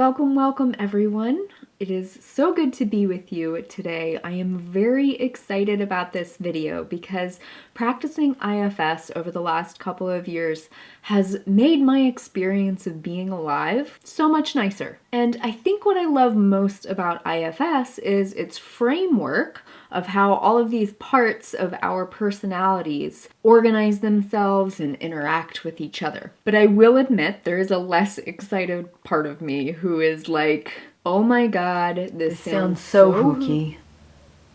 Welcome, welcome everyone. It is so good to be with you today. I am very excited about this video because practicing IFS over the last couple of years has made my experience of being alive so much nicer. And I think what I love most about IFS is its framework of how all of these parts of our personalities organize themselves and interact with each other. But I will admit there is a less excited part of me who is like, oh my god, this sounds so hooky.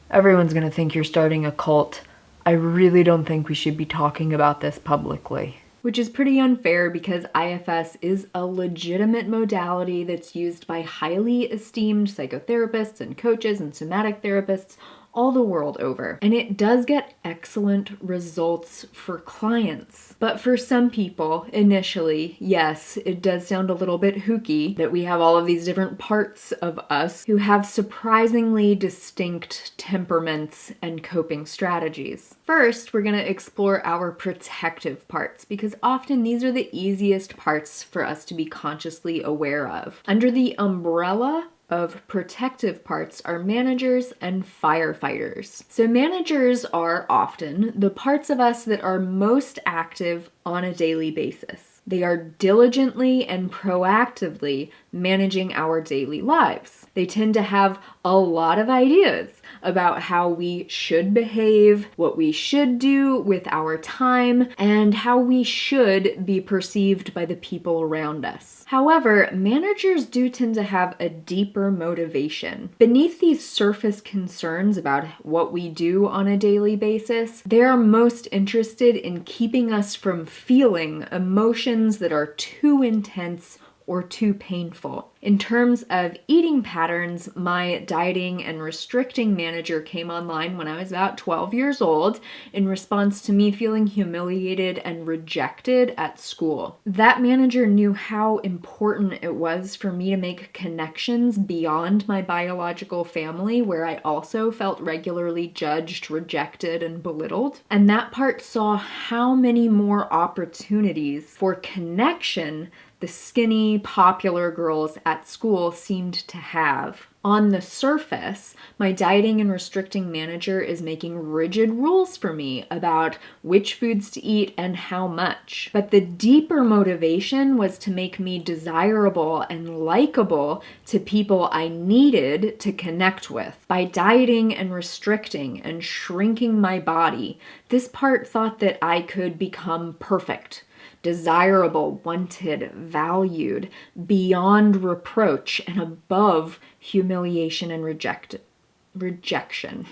Everyone's gonna think you're starting a cult. I really don't think we should be talking about this publicly. Which is pretty unfair because IFS is a legitimate modality that's used by highly esteemed psychotherapists and coaches and somatic therapists all the world over. And it does get excellent results for clients. But for some people, initially, yes, it does sound a little bit hooky that we have all of these different parts of us who have surprisingly distinct temperaments and coping strategies. First, we're going to explore our protective parts because often these are the easiest parts for us to be consciously aware of. Under the umbrella of protective parts are managers and firefighters. So managers are often the parts of us that are most active on a daily basis. They are diligently and proactively managing our daily lives. They tend to have a lot of ideas about how we should behave, what we should do with our time, and how we should be perceived by the people around us. However, managers do tend to have a deeper motivation. Beneath these surface concerns about what we do on a daily basis, they are most interested in keeping us from feeling emotions that are too intense or too painful. In terms of eating patterns, my dieting and restricting manager came online when I was about 12 years old in response to me feeling humiliated and rejected at school. That manager knew how important it was for me to make connections beyond my biological family, where I also felt regularly judged, rejected, and belittled. And that part saw how many more opportunities for connection the skinny, popular girls at school seemed to have. On the surface, my dieting and restricting manager is making rigid rules for me about which foods to eat and how much. But the deeper motivation was to make me desirable and likable to people I needed to connect with. By dieting and restricting and shrinking my body, this part thought that I could become perfect, desirable, wanted, valued, beyond reproach, and above humiliation and rejection.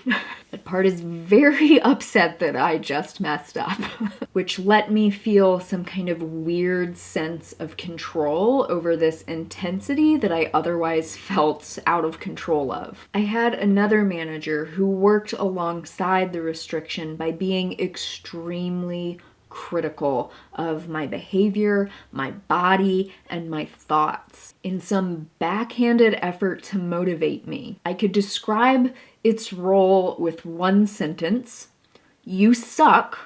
That part is very upset that I just messed up, which let me feel some kind of weird sense of control over this intensity that I otherwise felt out of control of. I had another manager who worked alongside the restriction by being extremely critical of my behavior, my body, and my thoughts in some backhanded effort to motivate me. I could describe its role with one sentence: you suck,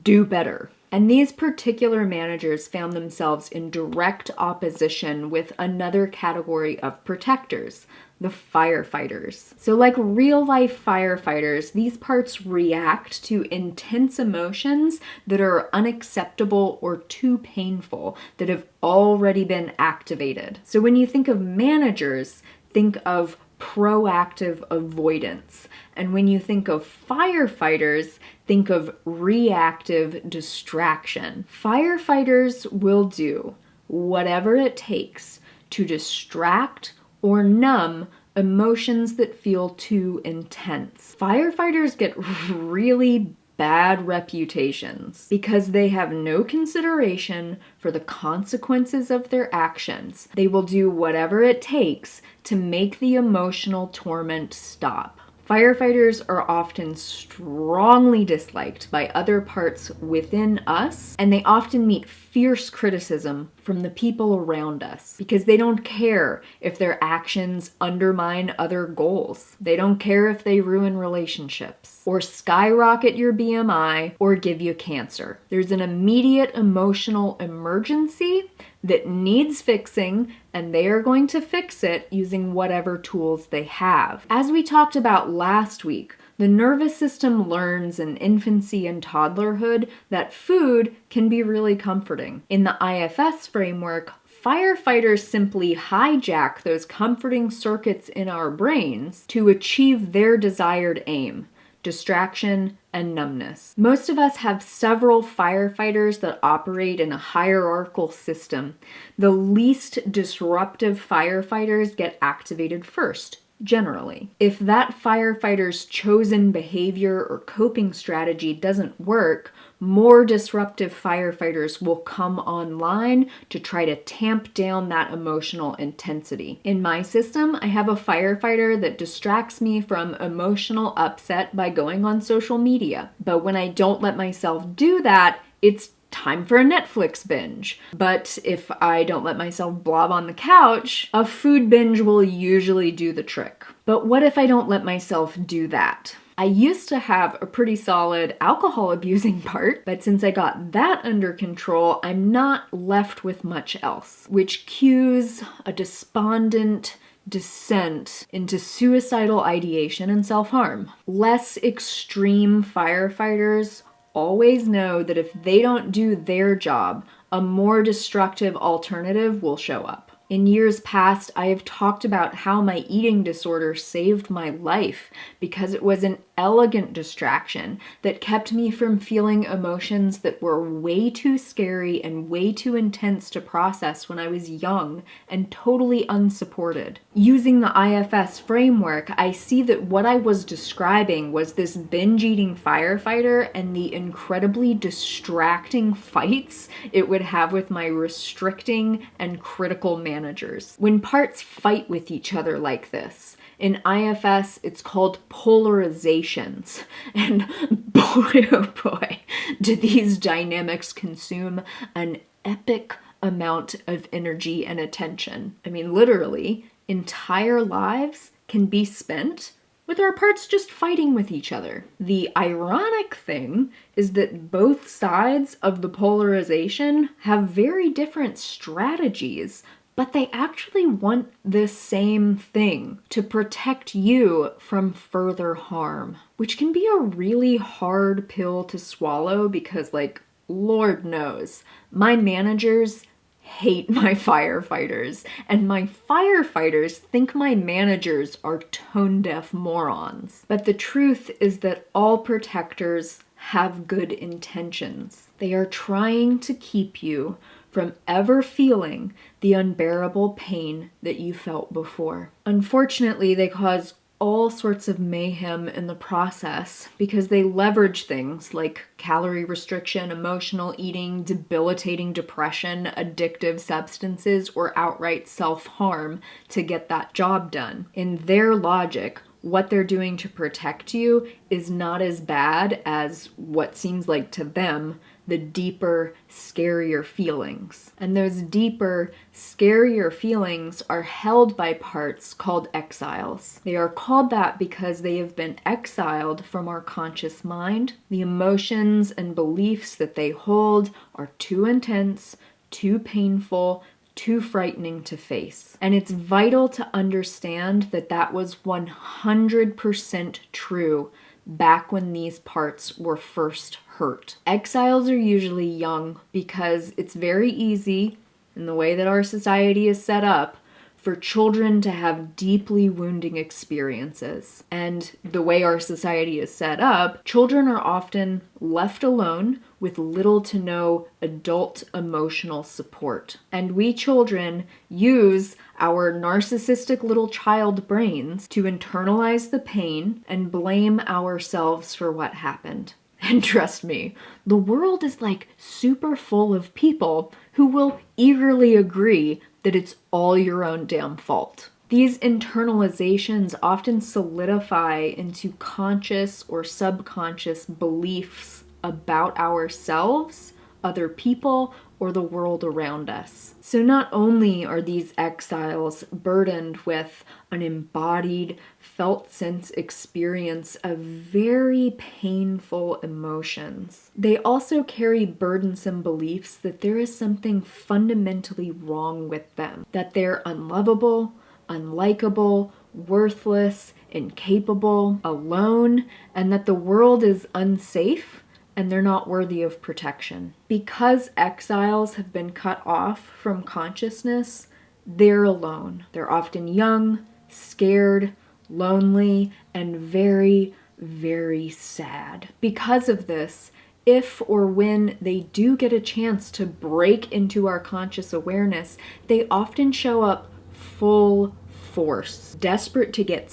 do better. And these particular managers found themselves in direct opposition with another category of protectors, the firefighters. So like real life firefighters, these parts react to intense emotions that are unacceptable or too painful, that have already been activated. So when you think of managers, think of proactive avoidance. And when you think of firefighters, think of reactive distraction. Firefighters will do whatever it takes to distract or numb emotions that feel too intense. Firefighters get really bad reputations because they have no consideration for the consequences of their actions. They will do whatever it takes to make the emotional torment stop. Firefighters are often strongly disliked by other parts within us, and they often meet fierce criticism from the people around us because they don't care if their actions undermine other goals. They don't care if they ruin relationships or skyrocket your BMI or give you cancer. There's an immediate emotional emergency that needs fixing, and they are going to fix it using whatever tools they have. As we talked about last week, the nervous system learns in infancy and toddlerhood that food can be really comforting. In the IFS framework, firefighters simply hijack those comforting circuits in our brains to achieve their desired aim: distraction and numbness. Most of us have several firefighters that operate in a hierarchical system. The least disruptive firefighters get activated first, generally. If that firefighter's chosen behavior or coping strategy doesn't work, more disruptive firefighters will come online to try to tamp down that emotional intensity. In my system, I have a firefighter that distracts me from emotional upset by going on social media. But when I don't let myself do that, it's time for a Netflix binge. But if I don't let myself blob on the couch, a food binge will usually do the trick. But what if I don't let myself do that? I used to have a pretty solid alcohol abusing part, but since I got that under control, I'm not left with much else, which cues a despondent descent into suicidal ideation and self-harm. Less extreme firefighters always know that if they don't do their job, a more destructive alternative will show up. In years past, I have talked about how my eating disorder saved my life because it was an elegant distraction that kept me from feeling emotions that were way too scary and way too intense to process when I was young and totally unsupported. Using the IFS framework, I see that what I was describing was this binge-eating firefighter and the incredibly distracting fights it would have with my restricting and critical managers. When parts fight with each other like this, in IFS, it's called polarizations. And boy, oh boy, do these dynamics consume an epic amount of energy and attention. I mean, literally, entire lives can be spent with our parts just fighting with each other. The ironic thing is that both sides of the polarization have very different strategies, but they actually want the same thing: to protect you from further harm, which can be a really hard pill to swallow because, like, Lord knows, my managers hate my firefighters, and my firefighters think my managers are tone-deaf morons. But the truth is that all protectors have good intentions. They are trying to keep you from ever feeling the unbearable pain that you felt before. Unfortunately, they cause all sorts of mayhem in the process because they leverage things like calorie restriction, emotional eating, debilitating depression, addictive substances, or outright self-harm to get that job done. In their logic, what they're doing to protect you is not as bad as what seems like to them the deeper, scarier feelings. And those deeper, scarier feelings are held by parts called exiles. They are called that because they have been exiled from our conscious mind. The emotions and beliefs that they hold are too intense, too painful, too frightening to face. And it's vital to understand that that was 100% true back when these parts were first hurt. Exiles are usually young because it's very easy, in the way that our society is set up, for children to have deeply wounding experiences. And the way our society is set up, children are often left alone with little to no adult emotional support. And we children use our narcissistic little child brains to internalize the pain and blame ourselves for what happened. And trust me, the world is like super full of people who will eagerly agree that it's all your own damn fault. These internalizations often solidify into conscious or subconscious beliefs about ourselves, other people, or the world around us. So not only are these exiles burdened with an embodied, felt sense experience of very painful emotions, they also carry burdensome beliefs that there is something fundamentally wrong with them, that they're unlovable, unlikable, worthless, incapable, alone, and that the world is unsafe and they're not worthy of protection. Because exiles have been cut off from consciousness, they're alone. They're often young, scared, lonely, and very, very sad. Because of this, if or when they do get a chance to break into our conscious awareness, they often show up full force, desperate to get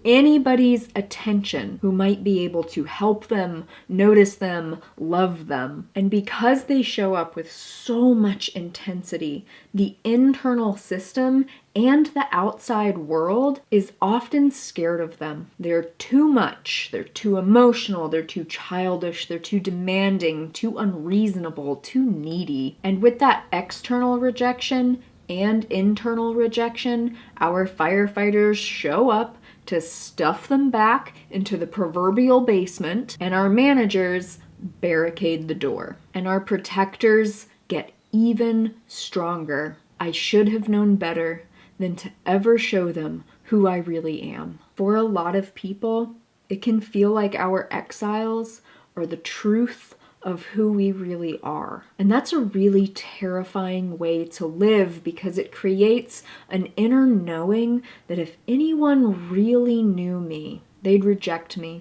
anybody's attention who might be able to help them, notice them, love them. And because they show up with so much intensity, the internal system and the outside world is often scared of them. They're too much, they're too emotional, they're too childish, they're too demanding, too unreasonable, too needy. And with that external rejection and internal rejection, our firefighters show up to stuff them back into the proverbial basement, and our managers barricade the door. And our protectors get even stronger. I should have known better than to ever show them who I really am. For a lot of people, it can feel like our exiles are the truth of who we really are. And that's a really terrifying way to live, because it creates an inner knowing that if anyone really knew me, they'd reject me,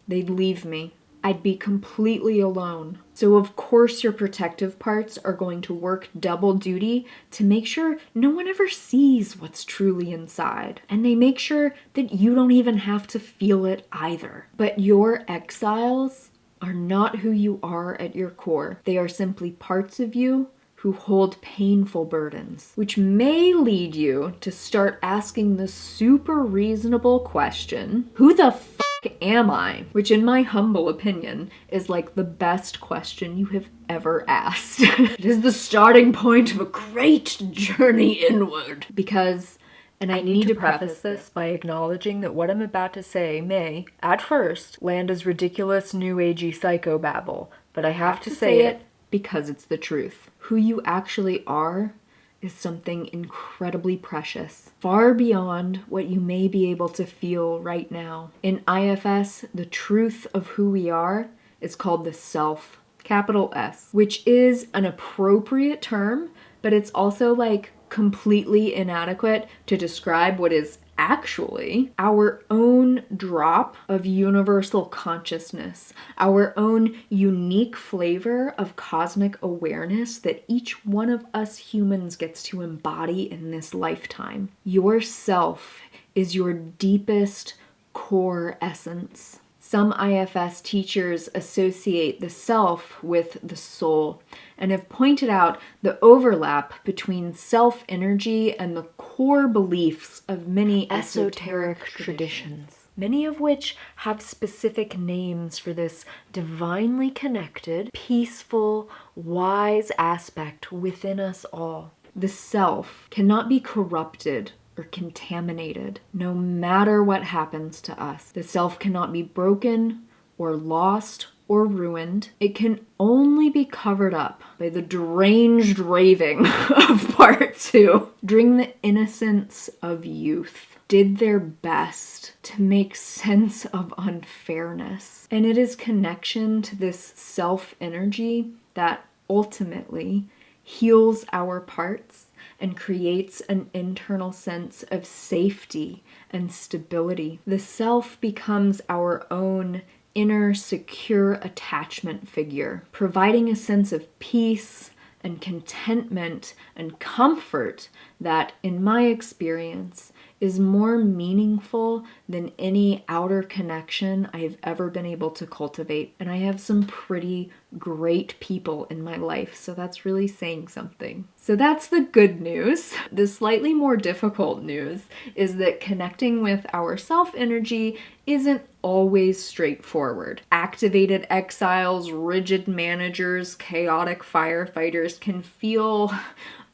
they'd leave me, I'd be completely alone. So of course your protective parts are going to work double duty to make sure no one ever sees what's truly inside. And they make sure that you don't even have to feel it either. But your exiles are not who you are at your core. They are simply parts of you who hold painful burdens, which may lead you to start asking the super reasonable question, who the fuck am I? Which in my humble opinion is like the best question you have ever asked. It is the starting point of a great journey inward. Because, and I need to preface this by acknowledging that what I'm about to say may, at first, land as ridiculous new agey psychobabble, but I have to say it because it's the truth. Who you actually are is something incredibly precious, far beyond what you may be able to feel right now. In IFS, the truth of who we are is called the self, capital S, which is an appropriate term, but it's also like completely inadequate to describe what is actually our own drop of universal consciousness, our own unique flavor of cosmic awareness that each one of us humans gets to embody in this lifetime. Your self is your deepest core essence. Some IFS teachers associate the self with the soul and have pointed out the overlap between self-energy and the core beliefs of many esoteric traditions, many of which have specific names for this divinely connected, peaceful, wise aspect within us all. The self cannot be corrupted or contaminated, no matter what happens to us. The self cannot be broken or lost or ruined. It can only be covered up by the deranged raving of part 2 during the innocence of youth. Did their best to make sense of unfairness. And it is connection to this self-energy that ultimately heals our parts and creates an internal sense of safety and stability. The self becomes our own inner secure attachment figure, providing a sense of peace and contentment and comfort that, in my experience, is more meaningful than any outer connection I've ever been able to cultivate. And I have some pretty great people in my life, so that's really saying something. So that's the good news. The slightly more difficult news is that connecting with our self energy isn't always straightforward. Activated exiles, rigid managers, chaotic firefighters can feel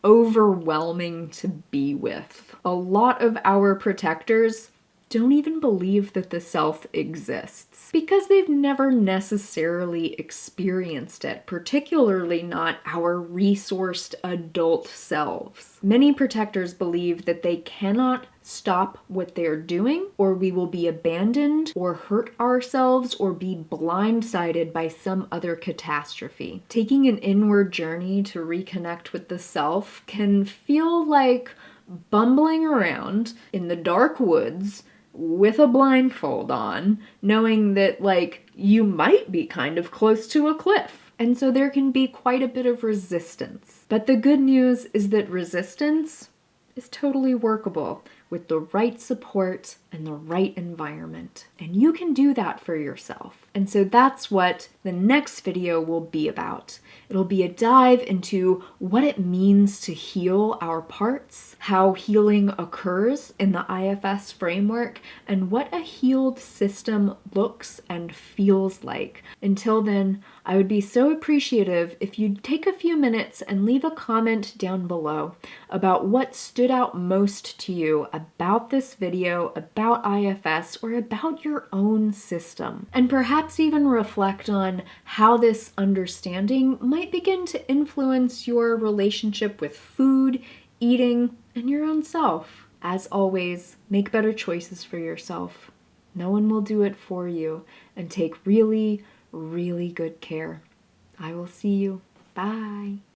overwhelming to be with. A lot of our protectors don't even believe that the self exists because they've never necessarily experienced it, particularly not our resourced adult selves. Many protectors believe that they cannot stop what they're doing, or we will be abandoned, or hurt ourselves, or be blindsided by some other catastrophe. Taking an inward journey to reconnect with the self can feel like bumbling around in the dark woods with a blindfold on, knowing that, like, you might be kind of close to a cliff. And so there can be quite a bit of resistance. But the good news is that resistance is totally workable with the right support and the right environment. And you can do that for yourself. And so that's what the next video will be about. It'll be a dive into what it means to heal our parts, how healing occurs in the IFS framework, and what a healed system looks and feels like. Until then, I would be so appreciative if you'd take a few minutes and leave a comment down below about what stood out most to you about this video, about IFS, or about your own system. And perhaps even reflect on how this understanding might begin to influence your relationship with food, eating, and your own self. As always, make better choices for yourself. No one will do it for you, and take really, really good care. I will see you. Bye.